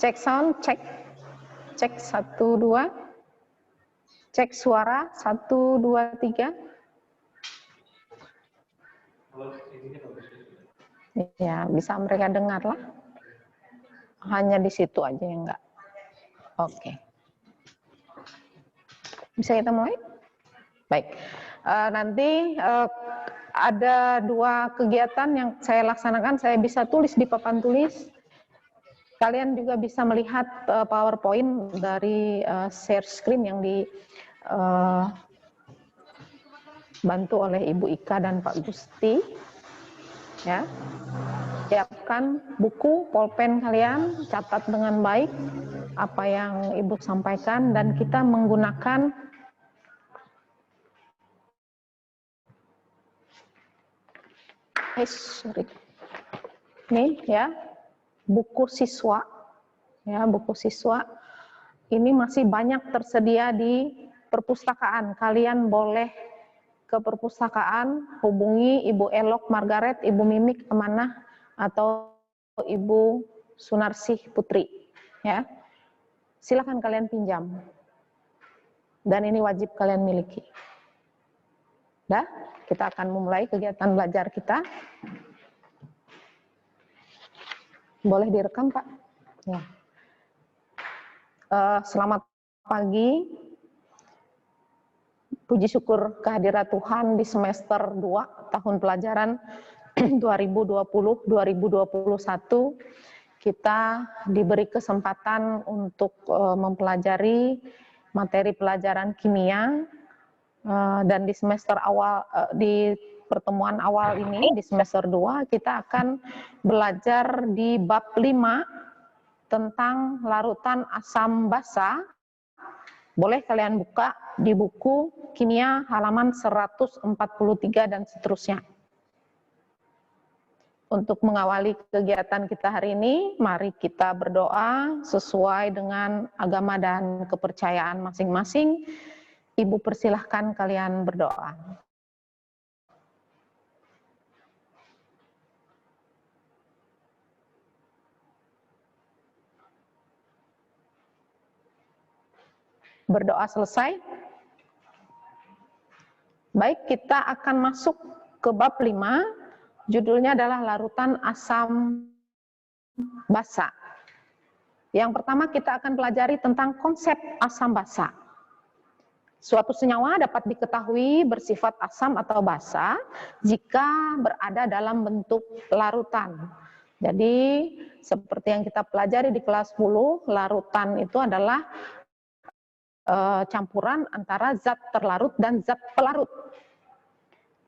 Cek sound, cek 1 2. Cek suara 1 2 3. Ya, bisa mereka dengar lah. Hanya di situ aja yang enggak. Oke. Bisa kita mulai? Baik. Nanti ada 2 kegiatan yang saya laksanakan. Saya bisa tulis di papan tulis. Kalian juga bisa melihat PowerPoint dari share screen yang dibantu oleh Ibu Ika dan Pak Gusti. Ya, siapkan buku, pulpen kalian, catat dengan baik apa yang Ibu sampaikan, dan kita menggunakan ini ya, buku siswa. Ya, buku siswa ini masih banyak tersedia di perpustakaan. Kalian boleh ke perpustakaan, hubungi Ibu Elok Margaret, Ibu Mimik Amanah, atau Ibu Sunarsih Putri. Ya, silakan kalian pinjam. Dan ini wajib kalian miliki. Dah, kita akan memulai kegiatan belajar kita. Boleh direkam, Pak? Ya. Selamat pagi. Puji syukur kehadirat Tuhan di semester 2 tahun pelajaran 2020-2021 kita diberi kesempatan untuk mempelajari materi pelajaran kimia, dan di semester awal, di pertemuan awal ini di semester 2 kita akan belajar di bab 5 tentang larutan asam basa. Boleh kalian buka di buku kimia halaman 143 dan seterusnya. Untuk mengawali kegiatan kita hari ini, mari kita berdoa sesuai dengan agama dan kepercayaan masing-masing. Ibu persilahkan kalian berdoa. Berdoa selesai. Baik, kita akan masuk ke bab 5. Judulnya adalah larutan asam basa. Yang pertama kita akan pelajari tentang konsep asam basa. Suatu senyawa dapat diketahui bersifat asam atau basa jika berada dalam bentuk larutan. Jadi seperti yang kita pelajari di kelas 10, larutan itu adalah campuran antara zat terlarut dan zat pelarut.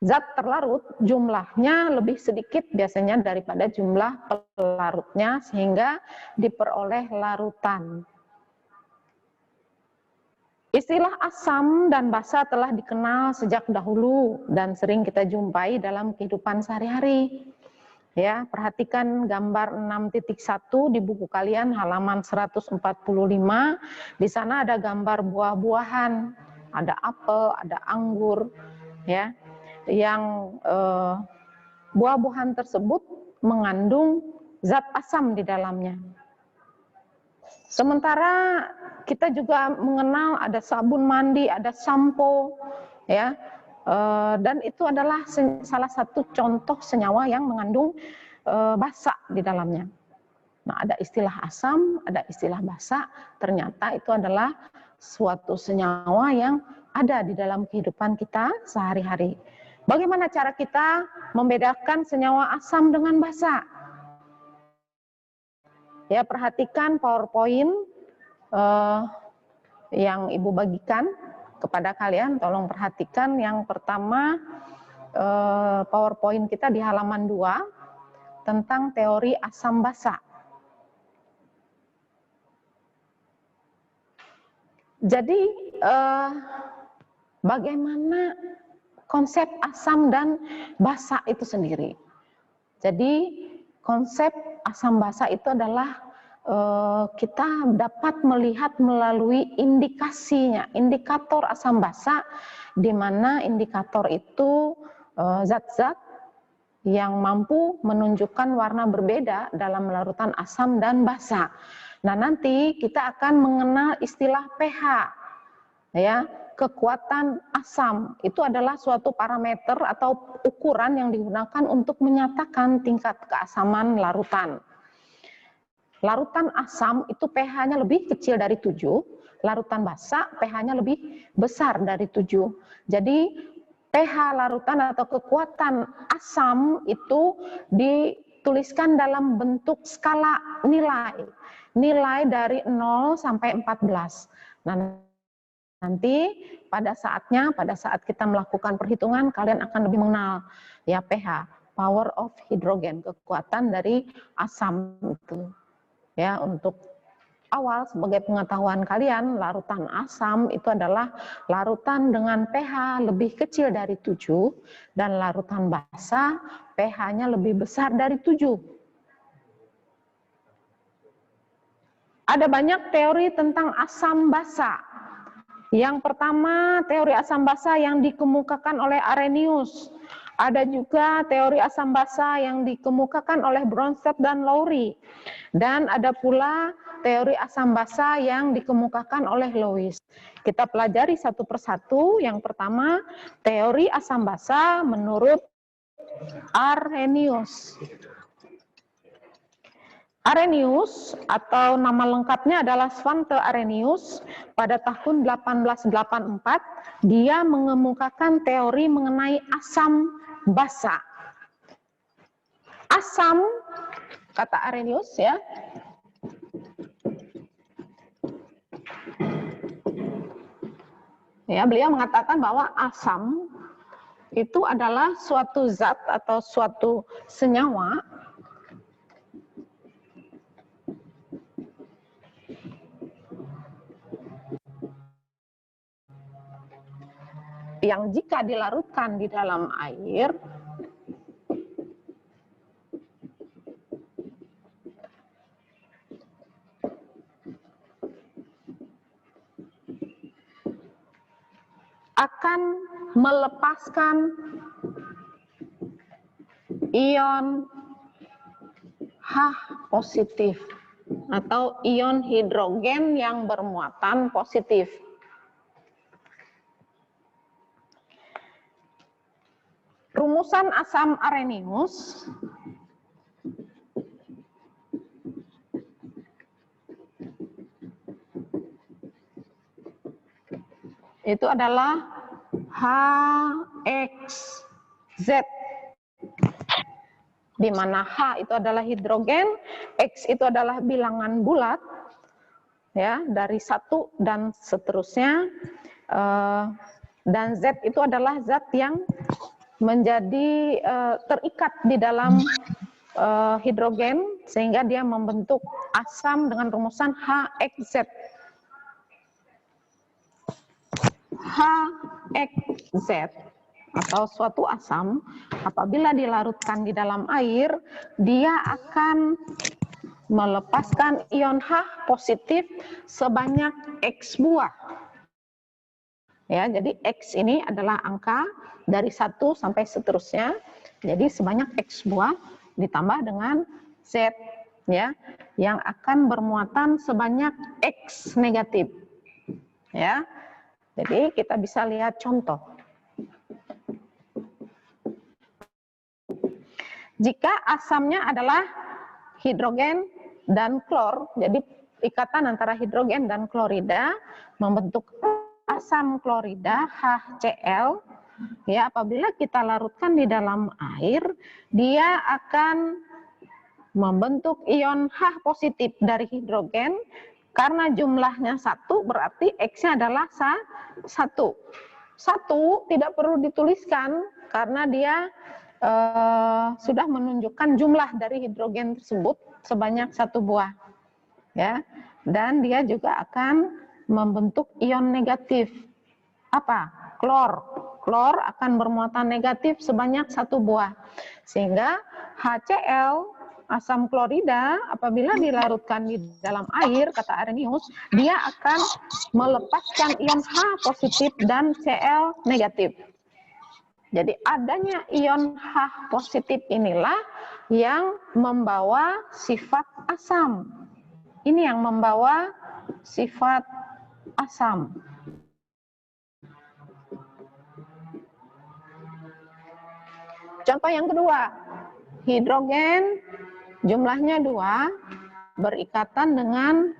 Zat terlarut jumlahnya lebih sedikit biasanya daripada jumlah pelarutnya sehingga diperoleh larutan. Istilah asam dan basa telah dikenal sejak dahulu dan sering kita jumpai dalam kehidupan sehari-hari. Ya, perhatikan gambar 6.1 di buku kalian halaman 145. Di sana ada gambar buah-buahan, ada apel, ada anggur, ya. Yang buah-buahan tersebut mengandung zat asam di dalamnya. Sementara kita juga mengenal ada sabun mandi, ada sampo, ya. Dan itu adalah salah satu contoh senyawa yang mengandung basa di dalamnya. Nah, ada istilah asam, ada istilah basa, ternyata itu adalah suatu senyawa yang ada di dalam kehidupan kita sehari-hari. Bagaimana cara kita membedakan senyawa asam dengan basa? Ya, perhatikan PowerPoint yang Ibu bagikan kepada kalian, tolong perhatikan. Yang pertama, PowerPoint kita di halaman 2 tentang teori asam basa. Jadi bagaimana konsep asam dan basa itu sendiri? Jadi konsep asam basa itu adalah kita dapat melihat melalui indikasinya, indikator asam basa, di mana indikator itu zat-zat yang mampu menunjukkan warna berbeda dalam larutan asam dan basa. Nah, nanti kita akan mengenal istilah pH, ya. Kekuatan asam itu adalah suatu parameter atau ukuran yang digunakan untuk menyatakan tingkat keasaman larutan. Larutan asam itu pH-nya lebih kecil dari 7, larutan basa pH-nya lebih besar dari 7. Jadi pH larutan atau kekuatan asam itu dituliskan dalam bentuk skala nilai. Nilai dari 0 sampai 14. Nah, nanti pada saat kita melakukan perhitungan, kalian akan lebih mengenal ya pH, power of hydrogen, kekuatan dari asam itu. Ya, untuk awal sebagai pengetahuan kalian, larutan asam itu adalah larutan dengan pH lebih kecil dari 7 dan larutan basa pH-nya lebih besar dari 7. Ada banyak teori tentang asam basa. Yang pertama, teori asam basa yang dikemukakan oleh Arrhenius. Ada juga teori asam basa yang dikemukakan oleh Bronsted dan Lowry. Dan ada pula teori asam basa yang dikemukakan oleh Lewis. Kita pelajari satu persatu. Yang pertama, teori asam basa menurut Arrhenius. Arrhenius atau nama lengkapnya adalah Svante Arrhenius, pada tahun 1884 dia mengemukakan teori mengenai asam basa. Asam, kata Arrhenius ya, beliau mengatakan bahwa asam itu adalah suatu zat atau suatu senyawa yang jika dilarutkan di dalam air akan melepaskan ion H positif atau ion hidrogen yang bermuatan positif. Rumusan asam Arrhenius itu adalah HXZ, di mana H itu adalah hidrogen, X itu adalah bilangan bulat, ya, dari 1 dan seterusnya, dan Z itu adalah zat yang menjadi terikat di dalam hidrogen sehingga dia membentuk asam dengan rumusan HXZ. HXZ atau suatu asam apabila dilarutkan di dalam air, dia akan melepaskan ion H positif sebanyak X buah. Ya, jadi X ini adalah angka dari 1 sampai seterusnya. Jadi sebanyak X buah ditambah dengan Z ya, yang akan bermuatan sebanyak X negatif. Ya. Jadi kita bisa lihat contoh. Jika asamnya adalah hidrogen dan klor, jadi ikatan antara hidrogen dan klorida membentuk asam klorida HCl, ya, apabila kita larutkan di dalam air, dia akan membentuk ion H positif dari hidrogen. Karena jumlahnya 1, berarti X-nya adalah 1. 1 tidak perlu dituliskan karena dia sudah menunjukkan jumlah dari hidrogen tersebut sebanyak 1 buah. Ya, dan dia juga akan membentuk ion negatif. Apa? Klor. Klor akan bermuatan negatif sebanyak 1 buah. Sehingga HCl, asam klorida, apabila dilarutkan di dalam air, kata Arrhenius, dia akan melepaskan ion H positif dan Cl negatif. Jadi adanya ion H positif inilah yang membawa sifat asam. Ini yang membawa sifat asam. Contoh yang kedua, hidrogen jumlahnya 2 berikatan dengan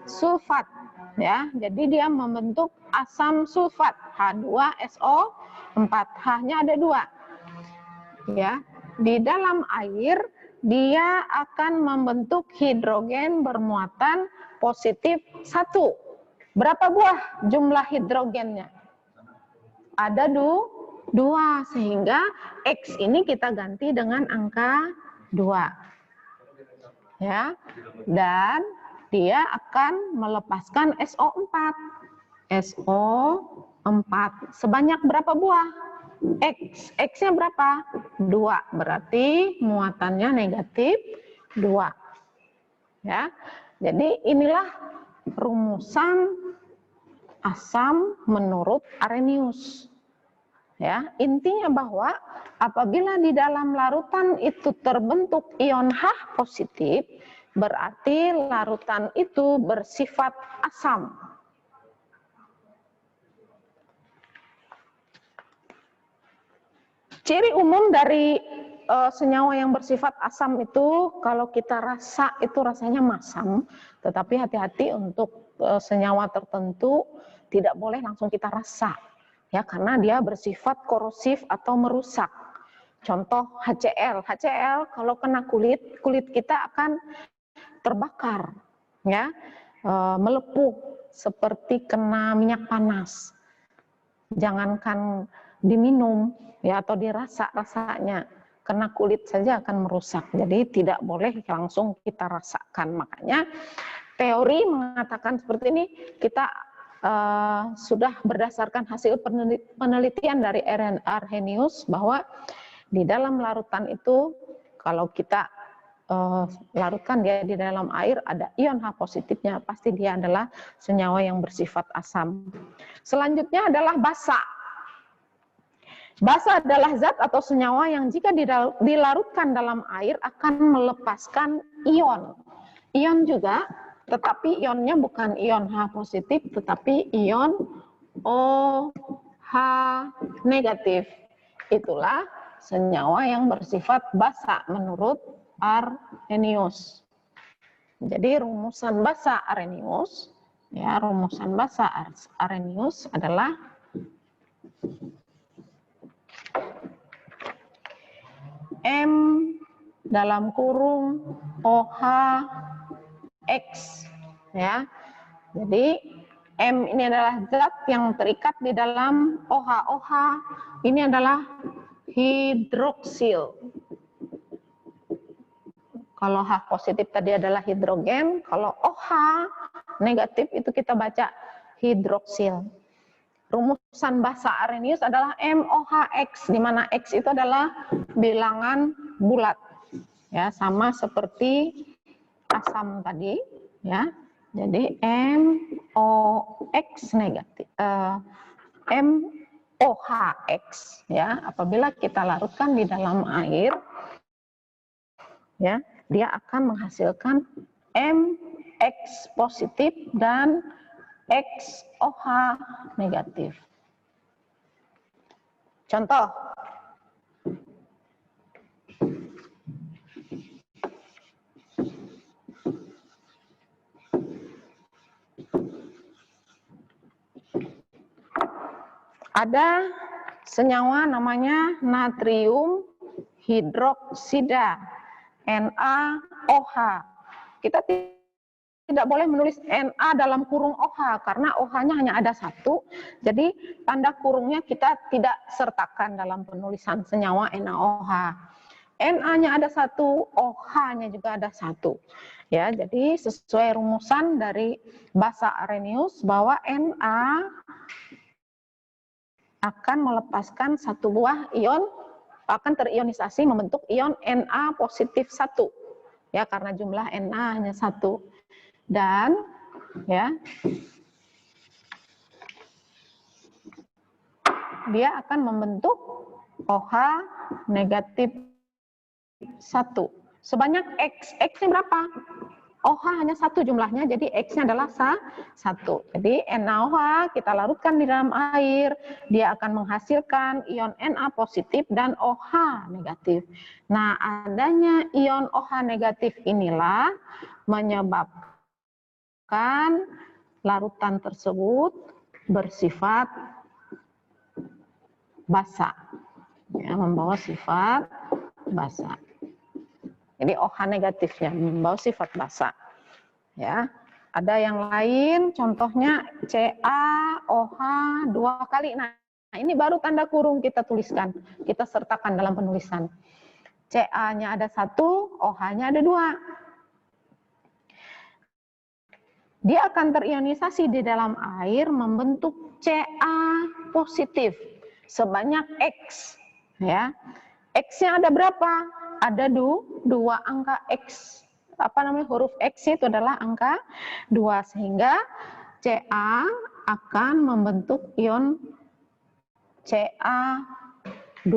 sulfat, ya. Jadi dia membentuk asam sulfat H2SO4. H-nya ada 2. Ya. Di dalam air dia akan membentuk hidrogen bermuatan positif 1. Berapa buah jumlah hidrogennya? Ada 2, sehingga X ini kita ganti dengan angka 2. Ya. Dan dia akan melepaskan SO4. SO4 sebanyak berapa buah? X-nya berapa? 2. Berarti muatannya negatif 2. Ya. Jadi inilah rumusan asam menurut Arrhenius. Ya, intinya bahwa apabila di dalam larutan itu terbentuk ion H positif, berarti larutan itu bersifat asam. Ciri umum dari senyawa yang bersifat asam itu, kalau kita rasa itu rasanya masam, tetapi hati-hati untuk senyawa tertentu tidak boleh langsung kita rasa, ya, karena dia bersifat korosif atau merusak. Contoh HCl, kalau kena kulit kita akan terbakar, ya, melepuh seperti kena minyak panas. Jangankan diminum, ya, atau dirasa rasanya, kena kulit saja akan merusak. Jadi tidak boleh langsung kita rasakan. Makanya teori mengatakan seperti ini, kita sudah berdasarkan hasil penelitian dari Arrhenius bahwa di dalam larutan itu kalau kita larutkan dia di dalam air ada ion H positifnya, pasti dia adalah senyawa yang bersifat asam. Selanjutnya adalah basa. Basa adalah zat atau senyawa yang jika dilarutkan dalam air akan melepaskan ion. Ion juga, tetapi ionnya bukan ion H positif, tetapi ion OH negatif. Itulah senyawa yang bersifat basa menurut Arrhenius. Jadi rumusan basa Arrhenius, ya, rumusan basa Arrhenius adalah M dalam kurung OH X, ya. Jadi M ini adalah zat yang terikat di dalam OH. OH ini adalah hidroksil. Kalau H positif tadi adalah hidrogen, kalau OH negatif itu kita baca hidroksil. Rumusan basa Arrhenius adalah MOHX, di mana X itu adalah bilangan bulat, ya, sama seperti asam tadi, ya. Jadi MOX negatif, MOHX, ya, apabila kita larutkan di dalam air, ya, dia akan menghasilkan MX positif dan XOH negatif. Contoh, ada senyawa namanya natrium hidroksida, NaOH. Kita tidak boleh menulis Na dalam kurung OH karena OH-nya hanya ada 1. Jadi tanda kurungnya kita tidak sertakan dalam penulisan senyawa NaOH. Na-nya ada 1, OH-nya juga ada 1. Ya, jadi sesuai rumusan dari basa Arrhenius bahwa Na akan melepaskan 1 buah ion, akan terionisasi membentuk ion Na positif 1. Ya, karena jumlah Na hanya 1. Dan ya, dia akan membentuk OH negatif 1. Sebanyak X. X-nya berapa? OH hanya satu jumlahnya, jadi X-nya adalah 1. Jadi NaOH kita larutkan di dalam air, dia akan menghasilkan ion Na positif dan OH negatif. Nah, adanya ion OH negatif inilah menyebabkan larutan tersebut bersifat basa, ya, membawa sifat basa. Jadi OH negatifnya membawa sifat basa. Ya, ada yang lain, contohnya CaOH 2 kali. Nah, ini baru tanda kurung kita tuliskan, kita sertakan dalam penulisan. Ca-nya ada 1, OH-nya ada 2. Dia akan terionisasi di dalam air membentuk Ca positif sebanyak X. Ya, X-nya ada berapa? Ada 2 angka X. Apa namanya, huruf X itu adalah angka 2, sehingga Ca akan membentuk ion Ca2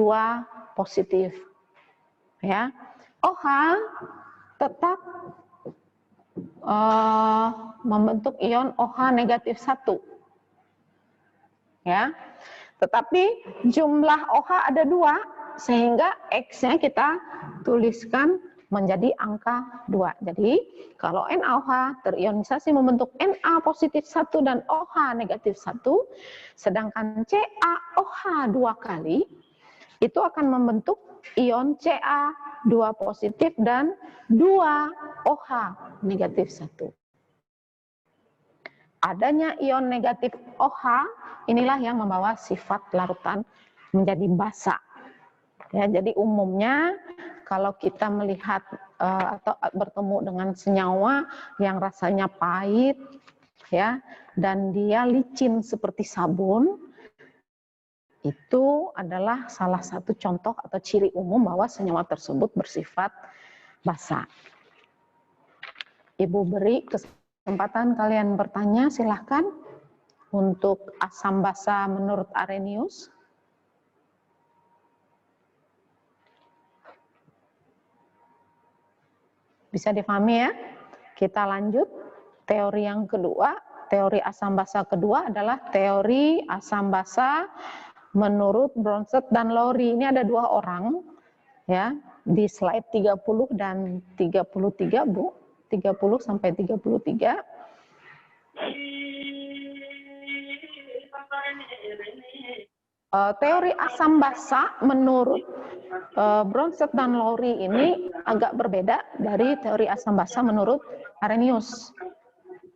positif. Ya, OH tetap membentuk ion OH negatif 1. Ya, tetapi jumlah OH ada 2, sehingga X-nya kita tuliskan menjadi angka 2. Jadi kalau NaOH terionisasi membentuk Na positif 1 dan OH negatif 1, sedangkan CaOH 2 kali itu akan membentuk ion Ca2 positif dan 2 OH negatif 1. Adanya ion negatif OH inilah yang membawa sifat larutan menjadi basa. Ya, jadi umumnya kalau kita melihat atau bertemu dengan senyawa yang rasanya pahit, ya, dan dia licin seperti sabun, itu adalah salah satu contoh atau ciri umum bahwa senyawa tersebut bersifat basa. Ibu beri kesempatan kalian bertanya, silahkan. Untuk asam basa menurut Arrhenius. Bisa difahami ya? Kita lanjut. Teori yang kedua, teori asam basa kedua adalah teori asam basa menurut Bronsted dan Lowry. Ini ada 2 orang ya, di slide 30 dan 33, Bu. 30 sampai 33. Teori asam basa menurut Bronsted dan Lowry ini agak berbeda dari teori asam basa menurut Arrhenius.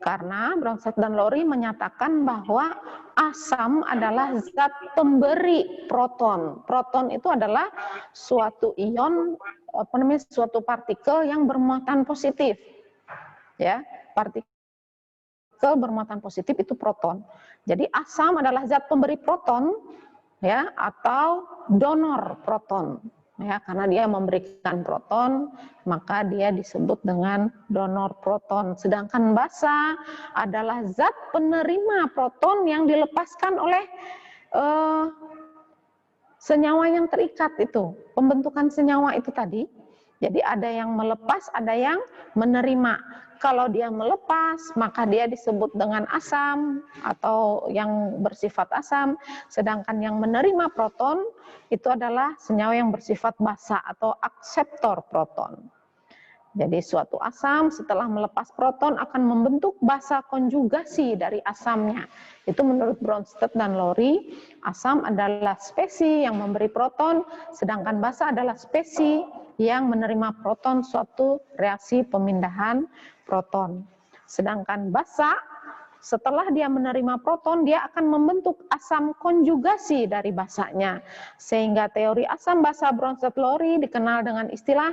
Karena Bronsted dan Lowry menyatakan bahwa asam adalah zat pemberi proton. Proton itu adalah suatu ion, suatu partikel yang bermuatan positif. Ya, partikel bermuatan positif itu proton. Jadi asam adalah zat pemberi proton, ya, atau donor proton, ya, karena dia memberikan proton maka dia disebut dengan donor proton. Sedangkan basa adalah zat penerima proton yang dilepaskan oleh senyawa yang terikat, itu pembentukan senyawa itu tadi. Jadi ada yang melepas, ada yang menerima. Kalau dia melepas, maka dia disebut dengan asam atau yang bersifat asam. Sedangkan yang menerima proton itu adalah senyawa yang bersifat basa atau akseptor proton. Jadi suatu asam setelah melepas proton akan membentuk basa konjugasi dari asamnya. Itu menurut Bronsted dan Lowry, asam adalah spesi yang memberi proton, sedangkan basa adalah spesi yang menerima proton, suatu reaksi pemindahan proton. Sedangkan basa setelah dia menerima proton, dia akan membentuk asam konjugasi dari basanya. Sehingga teori asam basa Bronsted-Lowry dikenal dengan istilah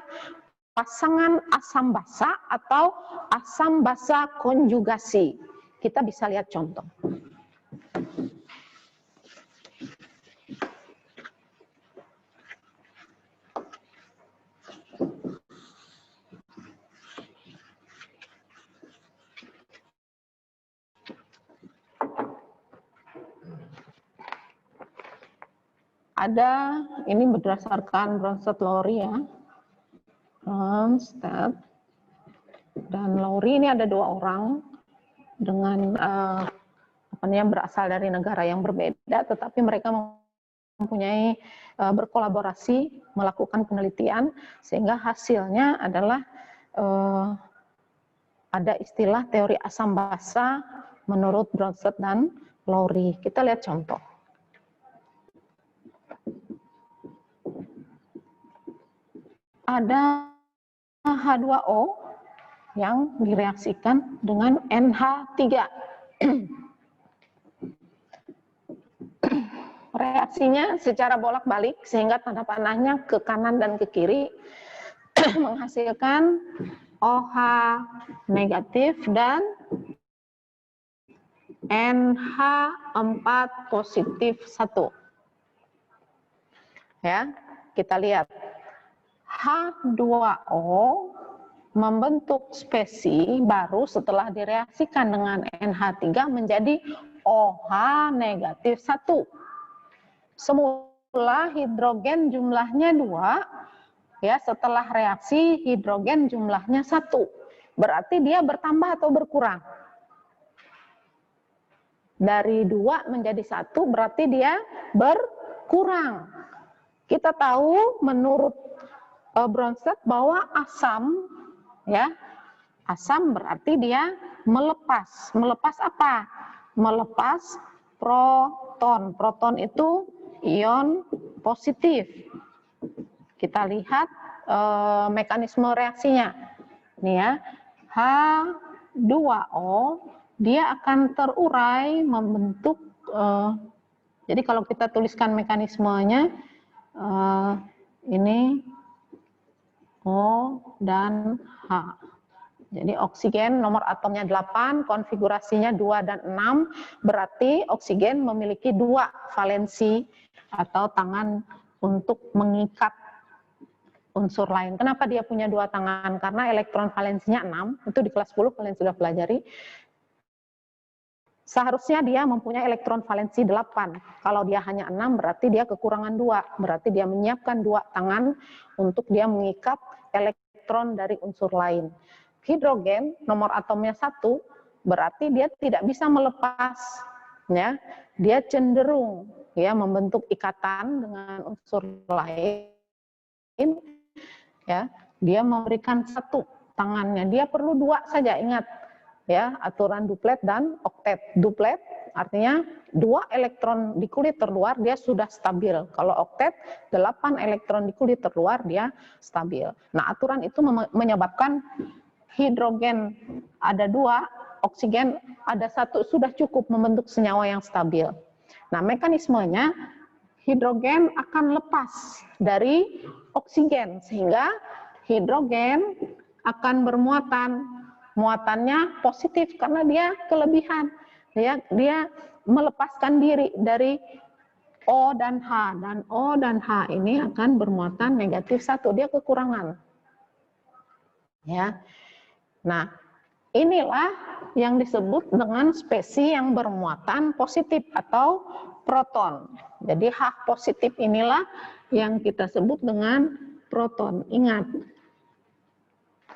pasangan asam basa atau asam basa konjugasi. Kita bisa lihat contoh. Ada, ini berdasarkan Bronsted-Lowry ya. Bronsted dan Lowry ini ada 2 orang dengan berasal dari negara yang berbeda, tetapi mereka mempunyai berkolaborasi melakukan penelitian sehingga hasilnya adalah ada istilah teori asam basa menurut Bronsted dan Lowry. Kita lihat contoh. Ada H2O yang direaksikan dengan NH3. Reaksinya secara bolak-balik sehingga tanda panahnya ke kanan dan ke kiri menghasilkan OH negatif dan NH4 positif 1. Ya, kita lihat. H2O membentuk spesi baru setelah direaksikan dengan NH3 menjadi OH negatif 1. Semula hidrogen jumlahnya 2, ya, setelah reaksi hidrogen jumlahnya 1. Berarti dia bertambah atau berkurang? Dari 2 menjadi 1 berarti dia berkurang. Kita tahu menurut Bronsted bahwa asam, ya, asam berarti dia melepas. Melepas apa? Melepas proton. Proton itu ion positif. Kita lihat mekanisme reaksinya. Ini ya, H2O dia akan terurai membentuk. Jadi kalau kita tuliskan mekanismenya, ini O dan H. Jadi oksigen nomor atomnya 8, konfigurasinya 2 dan 6, berarti oksigen memiliki 2 valensi atau tangan untuk mengikat unsur lain. Kenapa dia punya 2 tangan? Karena elektron valensinya 6, itu di kelas 10 kalian sudah pelajari. Seharusnya dia mempunyai elektron valensi 8. Kalau dia hanya 6 berarti dia kekurangan 2. Berarti dia menyiapkan 2 tangan untuk dia mengikat elektron dari unsur lain. Hidrogen nomor atomnya 1 berarti dia tidak bisa melepas, ya. Dia cenderung ya membentuk ikatan dengan unsur lain, ya. Dia memberikan 1 tangannya. Dia perlu 2 saja, ingat. Ya, aturan duplet dan oktet. Duplet artinya 2 elektron di kulit terluar dia sudah stabil. Kalau oktet 8 elektron di kulit terluar dia stabil. Nah, aturan itu menyebabkan hidrogen ada 2, oksigen ada 1 sudah cukup membentuk senyawa yang stabil. Nah, mekanismenya hidrogen akan lepas dari oksigen sehingga hidrogen akan bermuatan. Muatannya positif karena dia kelebihan. Dia melepaskan diri dari O dan H, dan O dan H ini akan bermuatan negatif 1, dia kekurangan. Ya. Nah, inilah yang disebut dengan spesi yang bermuatan positif atau proton. Jadi H positif inilah yang kita sebut dengan proton. Ingat,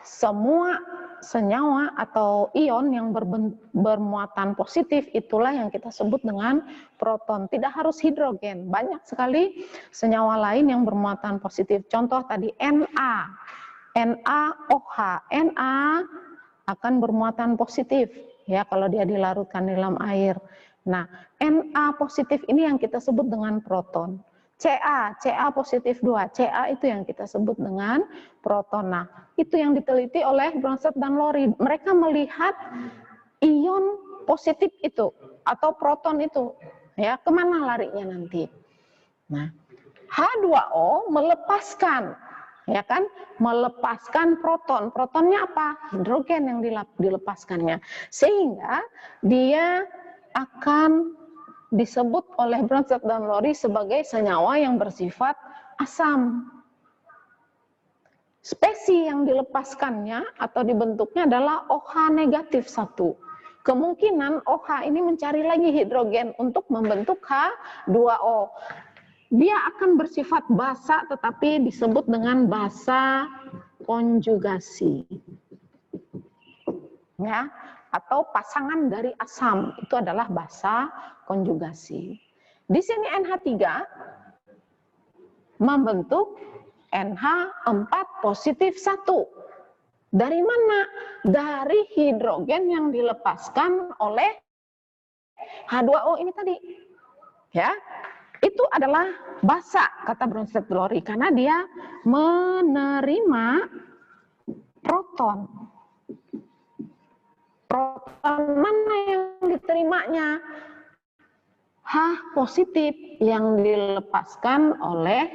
semua senyawa atau ion yang bermuatan positif itulah yang kita sebut dengan proton. Tidak harus hidrogen, banyak sekali senyawa lain yang bermuatan positif. Contoh tadi Na, NaOH, Na akan bermuatan positif ya kalau dia dilarutkan di dalam air. Nah, Na positif ini yang kita sebut dengan proton. Ca positif 2, Ca itu yang kita sebut dengan proton. Nah, itu yang diteliti oleh Bronsted dan Lowry. Mereka melihat ion positif itu atau proton itu, ya kemana larinya nanti. Nah, H2O melepaskan, ya kan, melepaskan proton. Protonnya apa? Hidrogen yang dilepaskannya, sehingga dia akan disebut oleh Bronsted dan Lowry sebagai senyawa yang bersifat asam. Spesi yang dilepaskannya atau dibentuknya adalah OH negatif 1. Kemungkinan OH ini mencari lagi hidrogen untuk membentuk H2O. Dia akan bersifat basa tetapi disebut dengan basa konjugasi. ya, atau pasangan dari asam, itu adalah basa konjugasi. Di sini NH3 membentuk NH4 positif 1. Dari mana? Dari hidrogen yang dilepaskan oleh H2O ini tadi. Ya, itu adalah basa, kata Bronsted-Lowry, karena dia menerima proton. Proton mana yang diterimanya? H positif yang dilepaskan oleh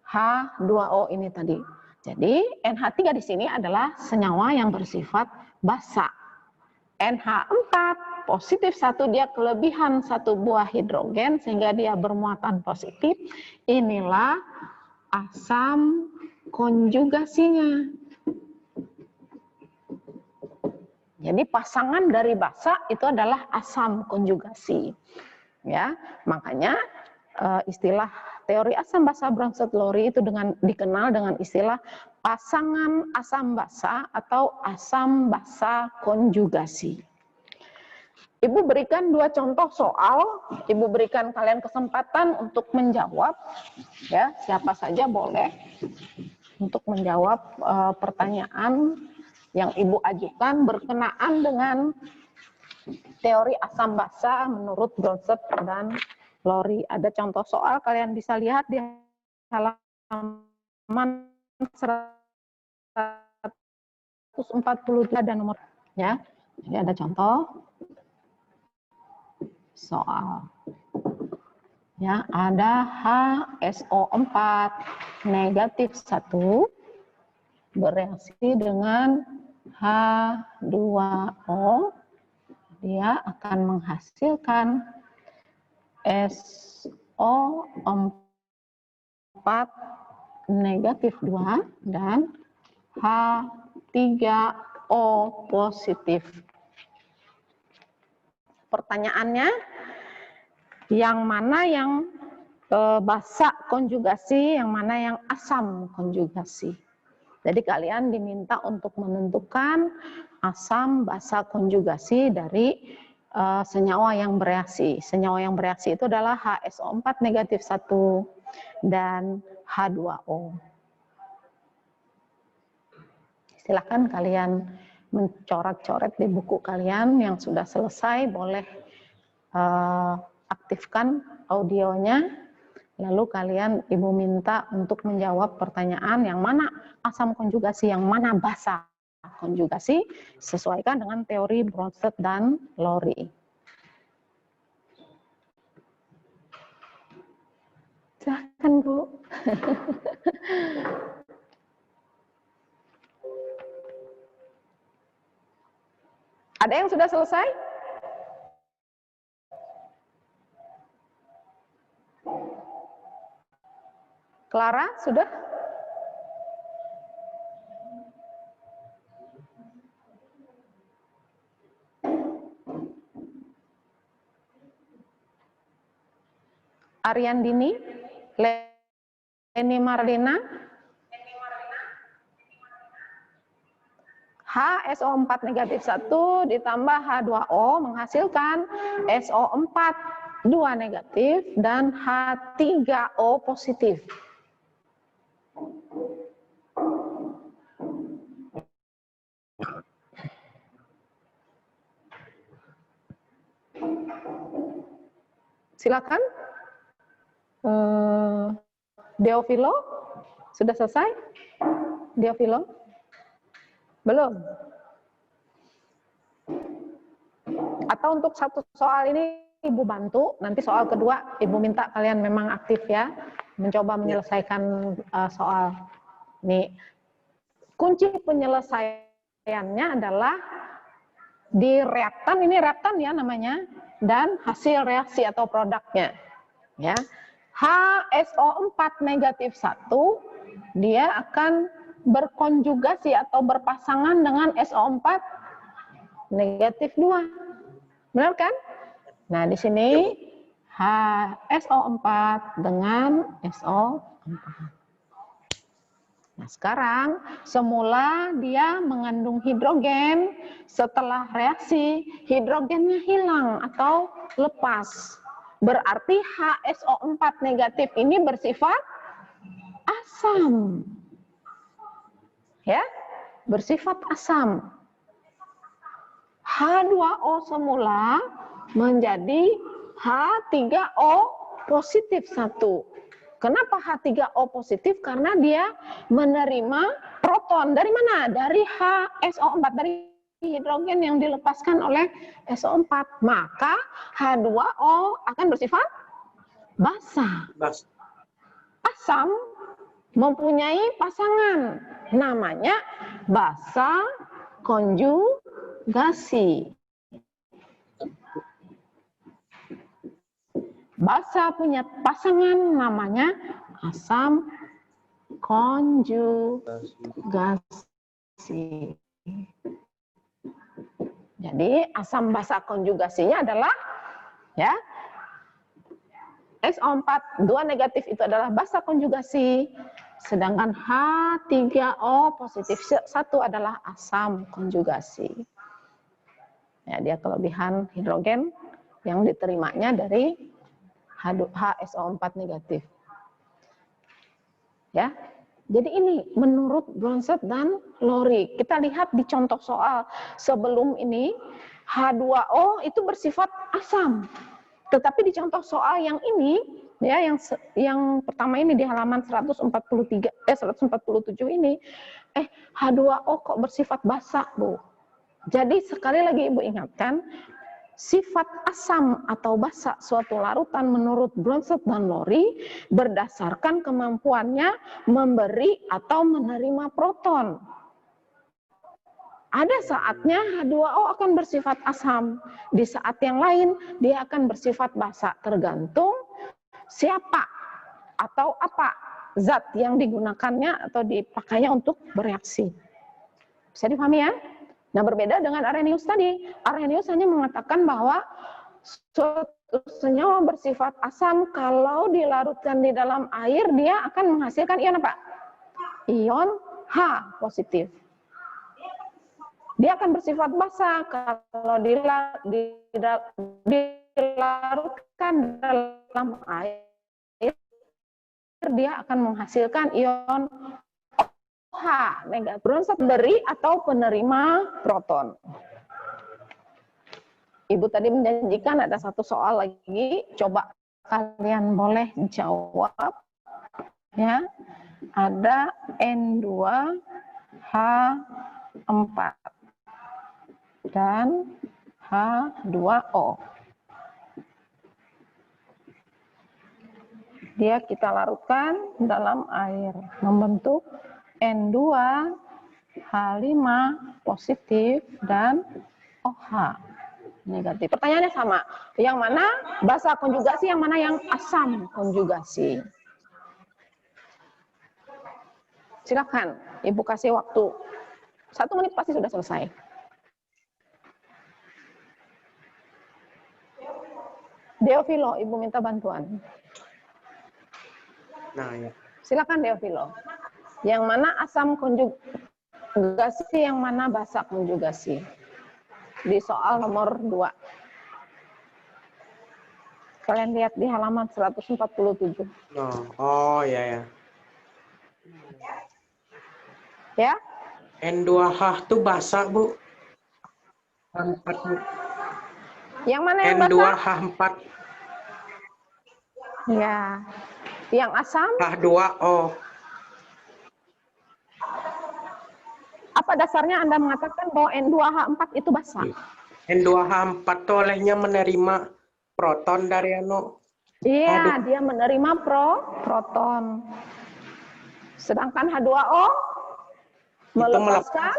H2O ini tadi. Jadi NH3 di sini adalah senyawa yang bersifat basa. NH4 positif 1, dia kelebihan 1 buah hidrogen sehingga dia bermuatan positif. Inilah asam konjugasinya. Jadi pasangan dari basa itu adalah asam konjugasi. Ya, makanya istilah teori asam basa Bronsted-Lowry itu dikenal dengan istilah pasangan asam basa atau asam basa konjugasi. Ibu berikan 2 contoh soal, Ibu berikan kalian kesempatan untuk menjawab, ya, siapa saja boleh untuk menjawab pertanyaan yang Ibu ajukan berkenaan dengan teori asam basa menurut Bronsted dan Lowry. Ada contoh soal, kalian bisa lihat di halaman 140 dan nomor, ya. Jadi ada contoh soal. Ya, ada HSO4 negatif 1 bereaksi dengan H2O, dia akan menghasilkan SO4 negatif 2 dan H3O positif. Pertanyaannya, yang mana yang basa konjugasi, yang mana yang asam konjugasi? Jadi kalian diminta untuk menentukan asam basa konjugasi dari senyawa yang bereaksi. Senyawa yang bereaksi itu adalah HSO4 negatif 1 dan H2O. Silakan kalian mencoret-coret di buku kalian yang sudah selesai, boleh aktifkan audionya. Lalu kalian, Ibu minta untuk menjawab pertanyaan yang mana asam konjugasi, yang mana basa konjugasi, sesuaikan dengan teori Bronsted dan Lowry. Silakan, Bu. Ada yang sudah selesai? Clara, sudah? Ariandini, Leni Marlina, HSO4 negatif 1 ditambah H2O menghasilkan SO4 2 negatif dan H3O positif. Silakan. Deovilo, sudah selesai? Deovilo? Belum? Atau untuk satu soal ini Ibu bantu, nanti soal kedua Ibu minta kalian memang aktif ya, mencoba menyelesaikan soal. Nih, kunci penyelesaiannya adalah di reaktan, ini reaktan ya namanya, dan hasil reaksi atau produknya. Ya, HSO4 negatif 1, dia akan berkonjugasi atau berpasangan dengan SO4 negatif 2. Benar kan? Nah, di sini HSO4 dengan SO4. Nah, sekarang semula dia mengandung hidrogen, setelah reaksi hidrogennya hilang atau lepas. Berarti HSO4 negatif ini bersifat asam. Ya, bersifat asam. H2O semula menjadi H3O positif 1. Kenapa H3O positif? Karena dia menerima proton. Dari mana? Dari HSO4, dari hidrogen yang dilepaskan oleh SO4. Maka H2O akan bersifat basa. Asam mempunyai pasangan. Namanya basa konjugasi. Basa punya pasangan namanya asam konjugasi. Jadi asam basa konjugasinya adalah ya SO4 2 negatif itu adalah basa konjugasi, sedangkan H3O positif 1 adalah asam konjugasi. Ya, dia kelebihan hidrogen yang diterimanya dari HSO4 negatif. Ya. Jadi ini menurut Bronsted dan Lowry. Kita lihat di contoh soal sebelum ini H2O itu bersifat asam. Tetapi di contoh soal yang ini ya yang pertama ini di halaman 147 ini H2O kok bersifat basa, Bu. Jadi sekali lagi Ibu ingatkan, sifat asam atau basa suatu larutan menurut Bronsted dan Lowry berdasarkan kemampuannya memberi atau menerima proton. Ada saatnya H2O akan bersifat asam, di saat yang lain dia akan bersifat basa, tergantung siapa atau apa zat yang digunakannya atau dipakainya untuk bereaksi. Bisa dipahami ya? Nah, berbeda dengan Arrhenius tadi. Arrhenius hanya mengatakan bahwa suatu senyawa bersifat asam kalau dilarutkan di dalam air, dia akan menghasilkan ion apa? Ion H positif. Dia akan bersifat basa kalau dilarutkan dalam air, dia akan menghasilkan ion H negatif. Bronsted beri atau penerima proton. Ibu tadi menjanjikan ada satu soal lagi, coba kalian boleh jawab ya. Ada N2H4 dan H2O. Dia kita larutkan dalam air membentuk N2H5 positif dan OH negatif. Pertanyaannya sama. Yang mana basa konjugasi, yang mana yang asam konjugasi? Silakan, Ibu kasih waktu 1 menit pasti sudah selesai. Deovilo, Ibu minta bantuan. Nah, ya. Silakan Deovilo. Yang mana asam konjugasi, yang mana basa konjugasi? Di soal nomor 2. Kalian lihat di halaman 147. Oh, ya ya. Ya? N2H itu basa, Bu. H4, Bu. Yang mana yang basa? N2H4. Ya. Yang asam? H2O. Apa dasarnya Anda mengatakan bahwa N2H4 itu basa? N2H4 itu olehnya menerima proton dari Iya, dia menerima proton. Sedangkan H2O melepaskan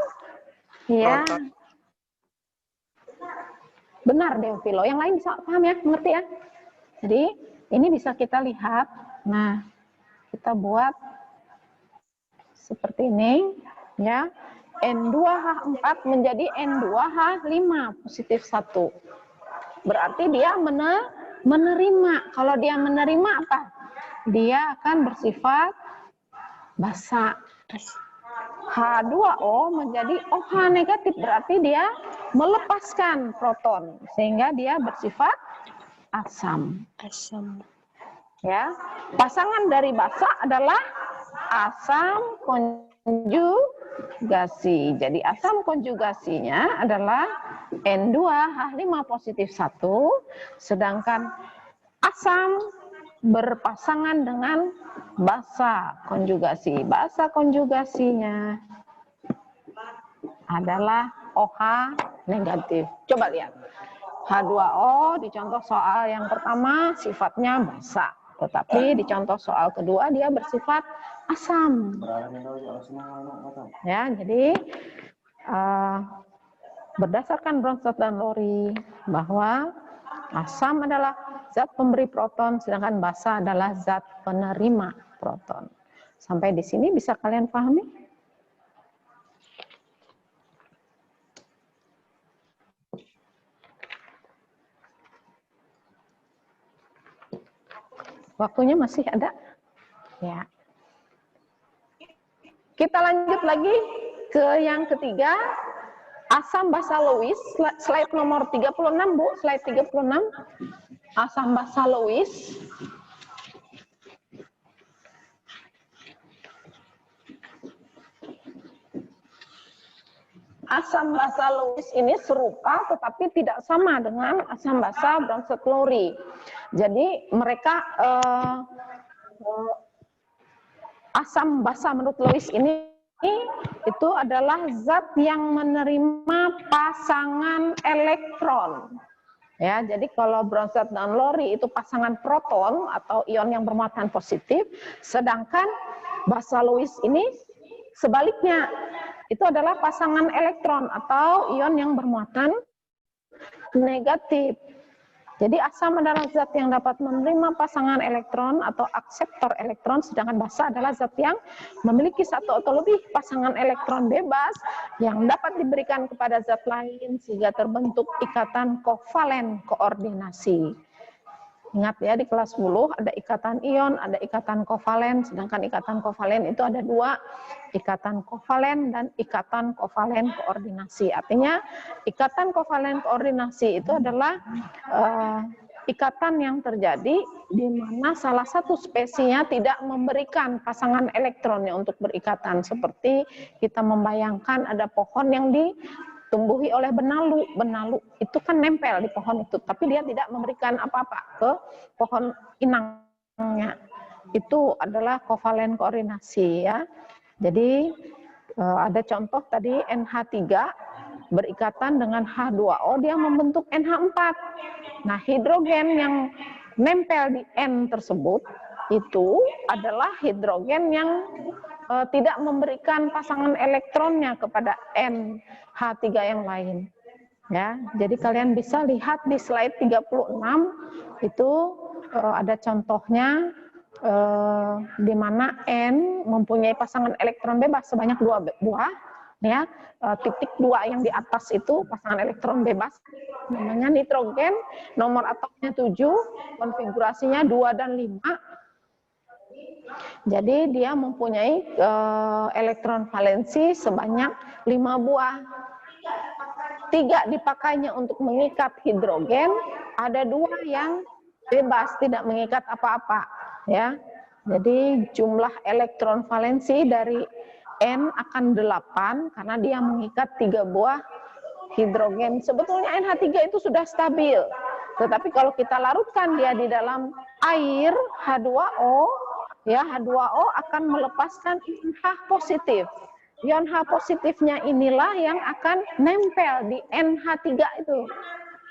iya. Benar Deovilo. Yang lain bisa paham ya, mengerti ya? Jadi, ini bisa kita lihat. Nah, kita buat seperti ini ya. N2H4 menjadi N2H5 positif 1. Berarti dia menerima. Kalau dia menerima apa? Dia akan bersifat basa. H2O menjadi OH negatif, berarti dia melepaskan proton sehingga dia bersifat asam. Ya, pasangan dari basa adalah asam konjugasi. Jadi asam konjugasinya adalah N2H5 positif 1, sedangkan asam berpasangan dengan basa konjugasi. Basa konjugasinya adalah OH negatif. Coba lihat. H2O di contoh soal yang pertama sifatnya basa, tetapi di contoh soal kedua dia bersifat asam. Ya, jadi berdasarkan Bronsted dan Lowry bahwa asam adalah zat pemberi proton, sedangkan basa adalah zat penerima proton. Sampai di sini bisa kalian pahami? Waktunya masih ada? Ya. Kita lanjut lagi ke yang ketiga, asam basa Lewis, slide nomor 36, Bu, slide 36. Asam basa Lewis. Asam basa Lewis ini serupa tetapi tidak sama dengan asam basa Bronsted Lowry. Jadi mereka asam basa menurut Lewis ini itu adalah zat yang menerima pasangan elektron. Ya, jadi kalau Bronsted dan Lowry itu pasangan proton atau ion yang bermuatan positif, sedangkan basa Lewis ini sebaliknya, itu adalah pasangan elektron atau ion yang bermuatan negatif. Jadi asam adalah zat yang dapat menerima pasangan elektron atau akseptor elektron, sedangkan basa adalah zat yang memiliki satu atau lebih pasangan elektron bebas yang dapat diberikan kepada zat lain sehingga terbentuk ikatan kovalen koordinasi. Ingat ya, di kelas 10 ada ikatan ion, ada ikatan kovalen, sedangkan ikatan kovalen itu ada dua, ikatan kovalen dan ikatan kovalen koordinasi. Artinya ikatan kovalen koordinasi itu adalah ikatan yang terjadi di mana salah satu spesiesnya tidak memberikan pasangan elektronnya untuk berikatan. Seperti kita membayangkan ada pohon yang ditumbuhi oleh benalu. Benalu itu kan nempel di pohon itu, tapi dia tidak memberikan apa-apa ke pohon inangnya. Itu adalah kovalen koordinasi ya. Jadi ada contoh tadi NH3 berikatan dengan H2O, dia membentuk NH4. Nah, hidrogen yang nempel di N tersebut itu adalah hidrogen yang tidak memberikan pasangan elektronnya kepada NH3 yang lain. Ya, jadi kalian bisa lihat di slide 36 itu ada contohnya di mana N mempunyai pasangan elektron bebas sebanyak 2 buah, ya. Titik 2 yang di atas itu pasangan elektron bebas namanya nitrogen, nomor atomnya 7, konfigurasinya 2 dan 5. Jadi dia mempunyai elektron valensi sebanyak 5 buah. 3 dipakainya untuk mengikat hidrogen, ada 2 yang bebas tidak mengikat apa-apa, ya. Jadi jumlah elektron valensi dari N akan 8 karena dia mengikat 3 buah hidrogen. Sebetulnya NH3 itu sudah stabil, tetapi kalau kita larutkan dia di dalam air H2O, ya, H2O akan melepaskan ion H positif. Ion H positifnya inilah yang akan nempel di NH3 itu.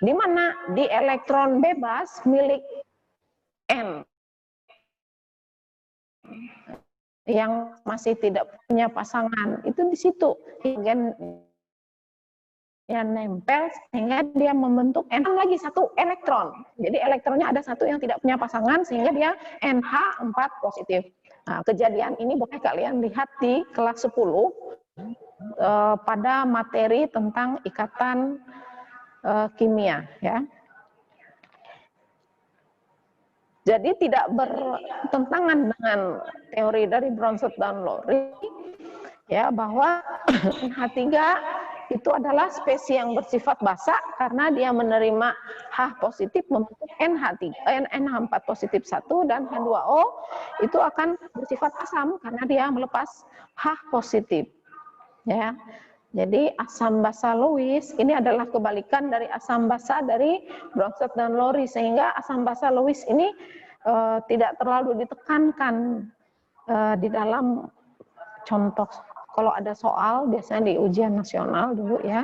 Di mana? Di elektron bebas milik N. Yang masih tidak punya pasangan. Itu di situ. Hidrogen yang nempel sehingga dia membentuk NH lagi 1 elektron. Jadi elektronnya ada 1 yang tidak punya pasangan sehingga dia NH4 positif. Nah, kejadian ini boleh kalian lihat di kelas 10 pada materi tentang ikatan kimia, ya. Jadi tidak bertentangan dengan teori dari Bronsted dan Lowry ya, bahwa NH3 itu adalah spesies yang bersifat basa karena dia menerima H positif membentuk NH4 positif 1, dan H2O itu akan bersifat asam karena dia melepas H positif ya. Jadi asam basa Lewis ini adalah kebalikan dari asam basa dari Bronsted dan Lowry, sehingga asam basa Lewis ini tidak terlalu ditekankan di dalam contoh. Kalau ada soal biasanya di ujian nasional dulu ya,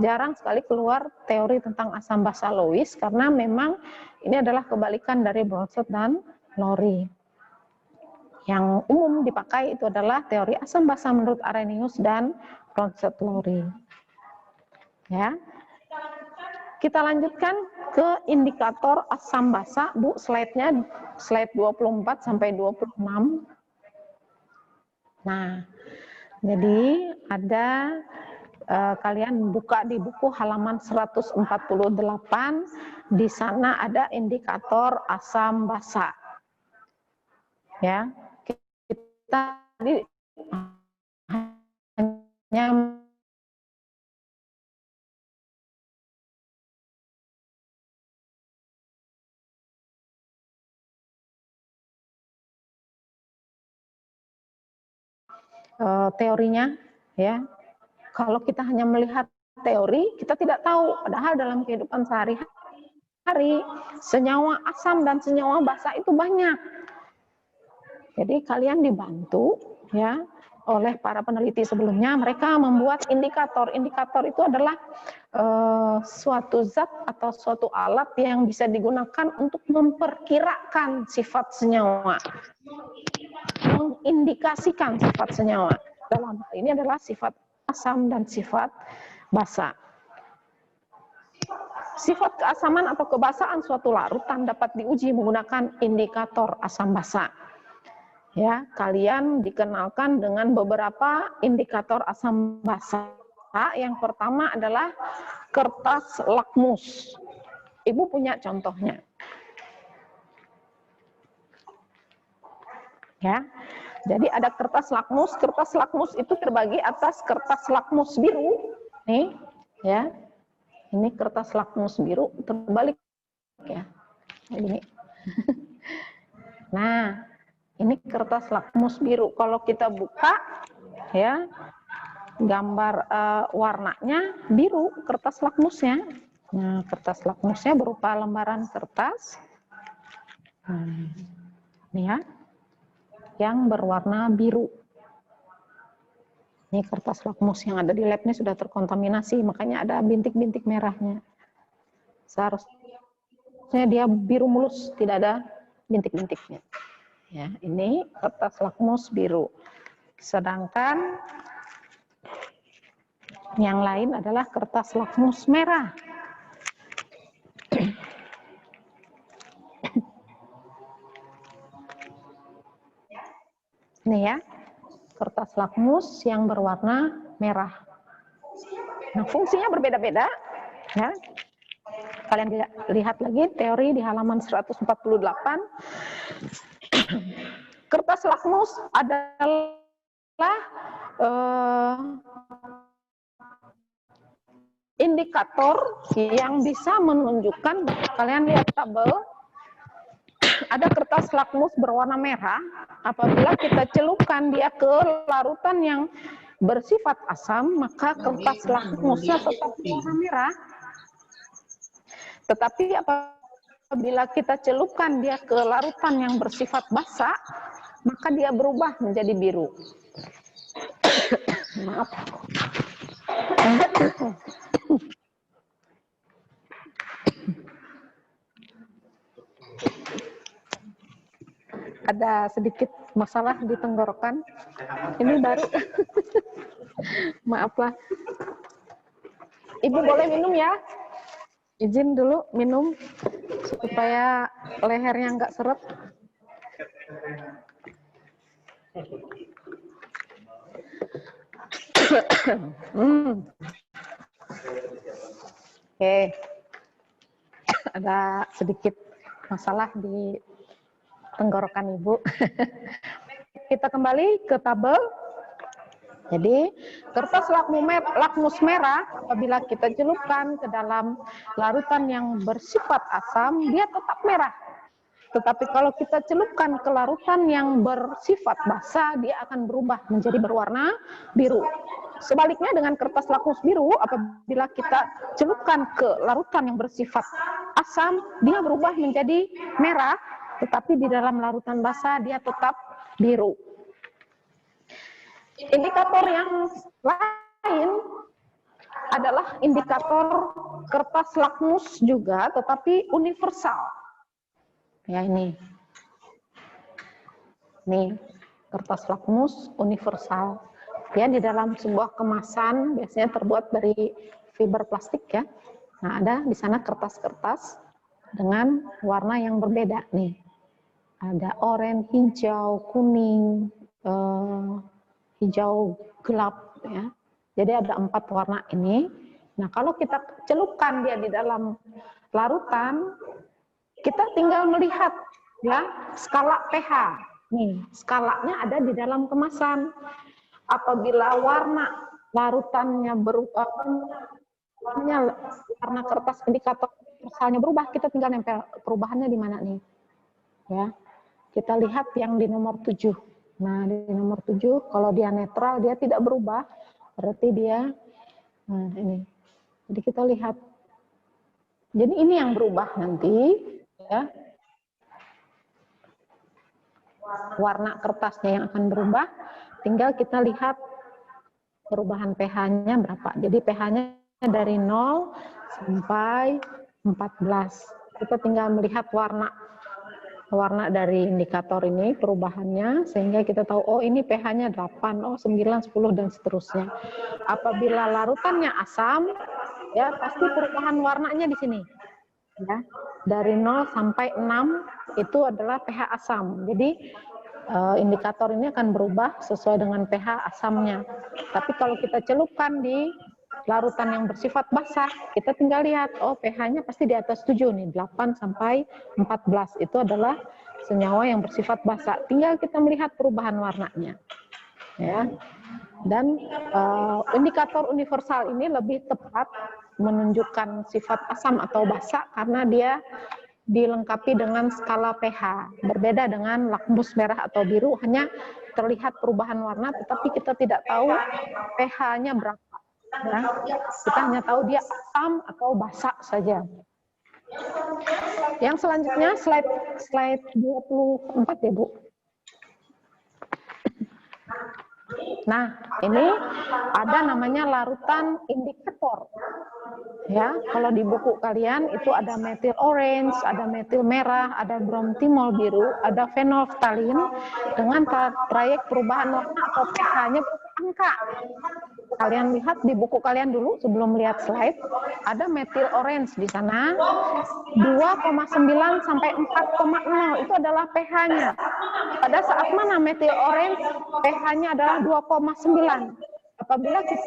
jarang sekali keluar teori tentang asam basa Lewis karena memang ini adalah kebalikan dari Bronsted dan Lowry. Yang umum dipakai itu adalah teori asam basa menurut Arrhenius dan Bronsted Lowry. Ya. Kita lanjutkan ke indikator asam basa, Bu, slide-nya slide 24 sampai 26. Nah, jadi ada kalian buka di buku halaman 148, di sana ada indikator asam basa. Ya. Kita tadi hanya teorinya ya. Kalau kita hanya melihat teori, kita tidak tahu padahal dalam kehidupan sehari-hari senyawa asam dan senyawa basa itu banyak. Jadi kalian dibantu ya oleh para peneliti sebelumnya, mereka membuat indikator. Indikator itu adalah suatu zat atau suatu alat yang bisa digunakan untuk memperkirakan sifat senyawa, mengindikasikan sifat senyawa. Dalam hal ini adalah sifat asam dan sifat basa. Sifat keasaman atau kebasaan suatu larutan dapat diuji menggunakan indikator asam basa. Ya, kalian dikenalkan dengan beberapa indikator asam basa. Yang pertama adalah kertas lakmus. Ibu punya contohnya. Ya. Jadi ada kertas lakmus. Kertas lakmus itu terbagi atas kertas lakmus biru. Nih, ya. Ini kertas lakmus biru terbalik ya. Ini. Nah, ini kertas lakmus biru. Kalau kita buka ya, gambar warnanya biru kertas lakmusnya. Nah, kertas lakmusnya berupa lembaran kertas. Ini ya, yang berwarna biru. Ini kertas lakmus yang ada di lab ini sudah terkontaminasi, makanya ada bintik-bintik merahnya. Seharusnya dia biru mulus, tidak ada bintik-bintiknya. Ya, ini kertas lakmus biru. Sedangkan yang lain adalah kertas lakmus merah. Ini ya, kertas lakmus yang berwarna merah. Nah, fungsinya berbeda-beda. Ya. Kalian lihat lagi teori di halaman 148. Kertas lakmus adalah indikator yang bisa menunjukkan, kalian lihat tabel, ada kertas lakmus berwarna merah, apabila kita celupkan dia ke larutan yang bersifat asam, maka kertas lakmusnya tetap berwarna merah. Tetapi apabila kita celupkan dia ke larutan yang bersifat basa, maka dia berubah menjadi biru. Maaf. Ada sedikit masalah di tenggorokan. Ini baru. Maaflah. Ibu boleh minum ya? Izin dulu minum supaya lehernya nggak seret. Oke. Ada sedikit masalah di tenggorokan Ibu. Kita kembali ke tabel. Jadi, kertas lakmus merah apabila kita celupkan ke dalam larutan yang bersifat asam, dia tetap merah. Tetapi kalau kita celupkan ke larutan yang bersifat basa, dia akan berubah menjadi berwarna biru. Sebaliknya dengan kertas lakmus biru, apabila kita celupkan ke larutan yang bersifat asam, dia berubah menjadi merah, tetapi di dalam larutan basa dia tetap biru. Indikator yang lain adalah indikator kertas lakmus juga, tetapi universal. Ya, ini kertas lakmus universal. Ya, di dalam sebuah kemasan biasanya terbuat dari fiber plastik ya. Nah, ada di sana kertas-kertas dengan warna yang berbeda nih. Ada oranye, hijau, kuning, hijau gelap ya. Jadi ada 4 warna ini. Nah, kalau kita celupkan dia di dalam larutan, kita tinggal melihat ya skala pH. Nih, skalanya ada di dalam kemasan. Apabila warna larutannya berubah, warna kertas indikator misalnya berubah, kita tinggal nempel perubahannya di mana nih. Ya. Kita lihat yang di nomor 7. Nah, di nomor 7, kalau dia netral, dia tidak berubah, berarti dia, nah ini. Jadi kita lihat. Jadi ini yang berubah nanti, ya. Warna kertasnya yang akan berubah, tinggal kita lihat perubahan pH-nya berapa. Jadi pH-nya dari 0 sampai 14. Kita tinggal melihat warna dari indikator ini, perubahannya, sehingga kita tahu, oh ini pH-nya 8, oh 9, 10, dan seterusnya. Apabila larutannya asam, ya pasti perubahan warnanya di sini. Ya, dari 0 sampai 6 itu adalah pH asam. Jadi indikator ini akan berubah sesuai dengan pH asamnya. Tapi kalau kita celupkan di larutan yang bersifat basah, kita tinggal lihat, oh pH-nya pasti di atas 7 nih, 8 sampai 14. Itu adalah senyawa yang bersifat basah. Tinggal kita melihat perubahan warnanya. Ya. Dan indikator universal ini lebih tepat menunjukkan sifat asam atau basa karena dia dilengkapi dengan skala pH. Berbeda dengan lakmus merah atau biru, hanya terlihat perubahan warna, tetapi kita tidak tahu pH-nya berapa. Ya, kita hanya tahu dia asam atau basa saja. Yang selanjutnya slide 24 ya Bu. Nah, ini ada namanya larutan indikator. Ya, kalau di buku kalian itu ada metil orange, ada metil merah, ada bromtimol biru, ada fenolftalin dengan trayek perubahan warna atau pH-nya berangka. Kalian lihat di buku kalian dulu sebelum lihat slide, ada metil orange di sana 2,9 sampai 4,0 itu adalah pH-nya. Pada saat mana metil orange pH-nya adalah 2,9. Apabila kita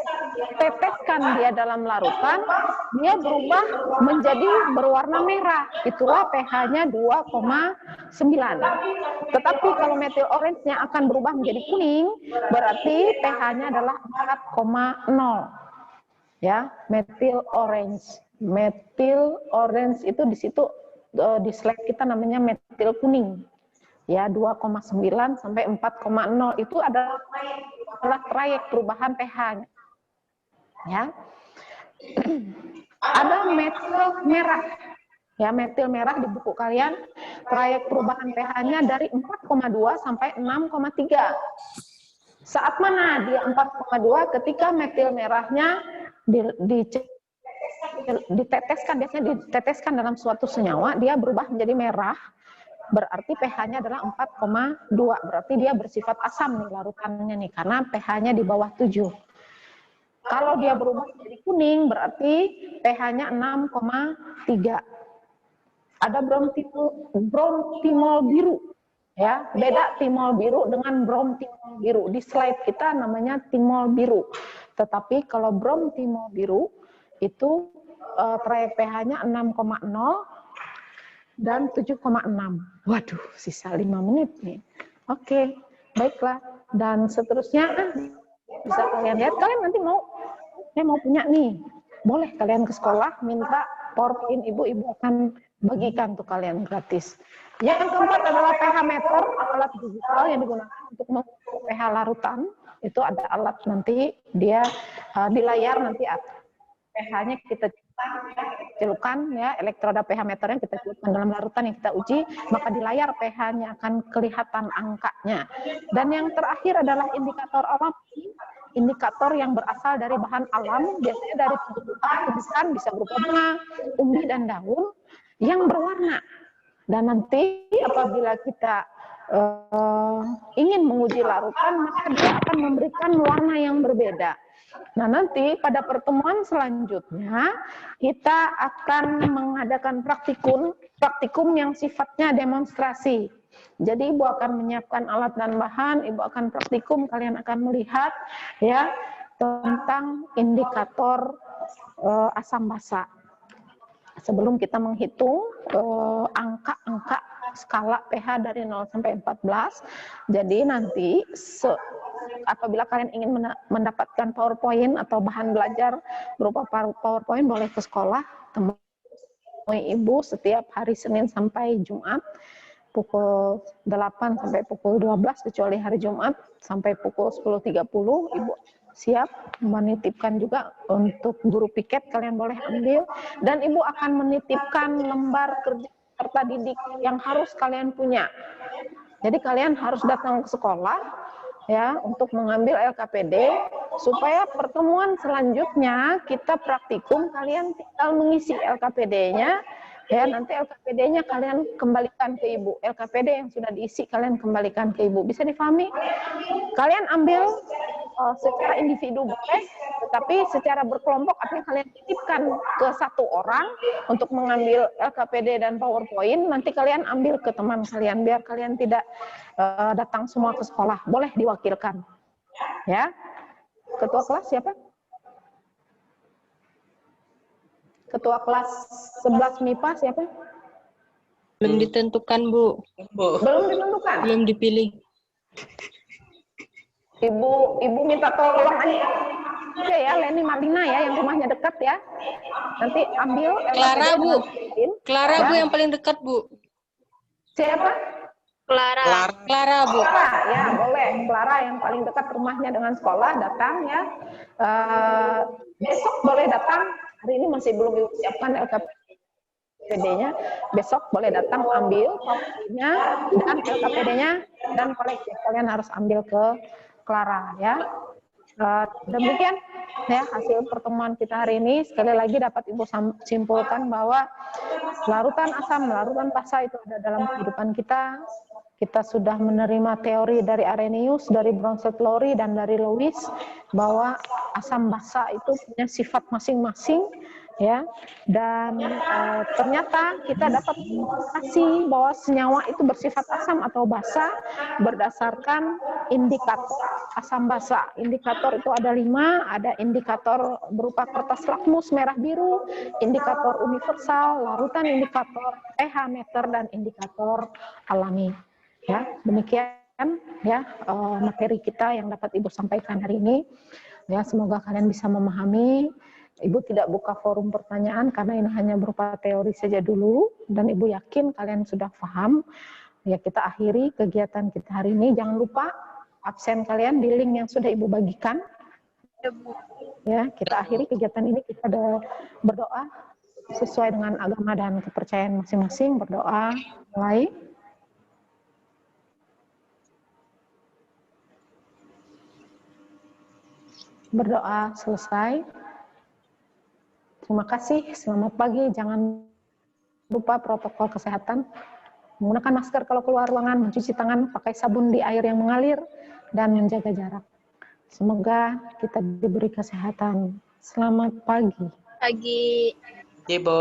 teteskan dia dalam larutan, dia berubah menjadi berwarna merah. Itulah pH-nya 2,9. Tetapi kalau metil orange-nya akan berubah menjadi kuning, berarti pH-nya adalah 4,0. Ya, metil orange. Metil orange itu di situ di slide kita namanya metil kuning. Ya, 2,9 sampai 4,0 itu adalah trayek perubahan pH-nya. Ya. Ada metil merah. Ya, metil merah di buku kalian trayek perubahan pH-nya dari 4,2 sampai 6,3. Saat mana dia 4,2? Ketika metil merahnya diteteskan, biasanya diteteskan dalam suatu senyawa, dia berubah menjadi merah. Berarti pH-nya adalah 4,2. Berarti dia bersifat asam nih larutannya nih, karena pH-nya di bawah 7. Kalau dia berubah menjadi kuning, berarti pH-nya 6,3. Ada bromtimol biru. Ya, beda timol biru dengan bromtimol biru. Di slide kita namanya timol biru. Tetapi kalau bromtimol biru itu trayek pH-nya 6,0. dan 7,6. Waduh, sisa 5 menit nih. Oke, baiklah. Dan seterusnya bisa kalian lihat. Kalian nanti saya mau punya nih. Boleh kalian ke sekolah minta PowerPoint ibu akan bagikan tuh kalian gratis. Yang keempat adalah pH meter, alat digital yang digunakan untuk mengukur pH larutan. Itu ada alat nanti dia di layar nanti pH-nya kita celupkan ya, elektroda pH meternya kita celupkan dalam larutan yang kita uji, maka di layar pH-nya akan kelihatan angkanya. Dan yang terakhir adalah indikator alami, indikator yang berasal dari bahan alam, biasanya dari tumbuhan, bisa berupa bunga, umbi dan daun yang berwarna. Dan nanti apabila kita ingin menguji larutan, maka dia akan memberikan warna yang berbeda. Nah, nanti pada pertemuan selanjutnya kita akan mengadakan praktikum yang sifatnya demonstrasi. Jadi Ibu akan menyiapkan alat dan bahan, Ibu akan praktikum, kalian akan melihat ya tentang indikator asam basa. Sebelum kita menghitung angka-angka skala pH dari 0 sampai 14, jadi nanti apabila kalian ingin mendapatkan PowerPoint atau bahan belajar berupa PowerPoint, boleh ke sekolah, temui Ibu setiap hari Senin sampai Jumat, pukul 8 sampai pukul 12, kecuali hari Jumat sampai pukul 10.30, Ibu siap menitipkan juga untuk guru piket, kalian boleh ambil, dan Ibu akan menitipkan lembar kerja peserta didik yang harus kalian punya. Jadi kalian harus datang ke sekolah ya untuk mengambil LKPD, supaya pertemuan selanjutnya kita praktikum, kalian tinggal mengisi LKPD-nya ya, nanti LKPD-nya kalian kembalikan ke Ibu. LKPD yang sudah diisi kalian kembalikan ke Ibu. Bisa difahami? Kalian ambil secara individu boleh, tetapi secara berkelompok artinya kalian titipkan ke satu orang untuk mengambil LKPD dan PowerPoint, nanti kalian ambil ke teman kalian biar kalian tidak datang semua ke sekolah. Boleh diwakilkan. Ya. Ketua kelas siapa? Ketua kelas 11 MIPA siapa? Belum ditentukan, Bu. Belum ditentukan? Belum dipilih. Ibu minta tolong aja ya, Leni Marlina ya, yang rumahnya dekat ya. Nanti ambil Clara, Bu. Clara, ya. Bu, yang paling dekat, Bu. Siapa? Clara, Bu. Clara, ya boleh. Clara yang paling dekat rumahnya dengan sekolah, datang ya. Besok boleh datang. Hari ini masih belum disiapkan LKPD-nya. Besok boleh datang ambil PowerPoint-nya dan LKPD-nya dan koleksi. Kalian harus ambil ke Clara ya. Demikian ya hasil pertemuan kita hari ini. Sekali lagi dapat Ibu simpulkan bahwa larutan asam, larutan basa itu ada dalam kehidupan kita. Kita sudah menerima teori dari Arrhenius, dari Bronsted Lowry, dan dari Lewis bahwa asam basa itu punya sifat masing-masing ya, dan ternyata kita dapat informasi bahwa senyawa itu bersifat asam atau basa berdasarkan indikator asam basa. Indikator itu ada 5, ada indikator berupa kertas lakmus merah biru, indikator universal, larutan, indikator pH meter, dan indikator alami. Ya, demikian ya materi kita yang dapat Ibu sampaikan hari ini. Ya, semoga kalian bisa memahami. Ibu tidak buka forum pertanyaan karena ini hanya berupa teori saja dulu, dan Ibu yakin kalian sudah paham. Ya, kita akhiri kegiatan kita hari ini. Jangan lupa absen kalian di link yang sudah Ibu bagikan. Ya, kita akhiri kegiatan ini, kita berdoa sesuai dengan agama dan kepercayaan masing-masing. Berdoa, mulai. Berdoa selesai. Terima kasih, selamat pagi. Jangan lupa protokol kesehatan. Menggunakan masker kalau keluar ruangan, mencuci tangan, pakai sabun di air yang mengalir, dan menjaga jarak. Semoga kita diberi kesehatan. Selamat pagi. Pagi. Ibu.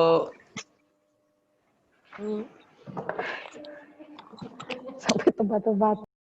Sampai tebak-tebak.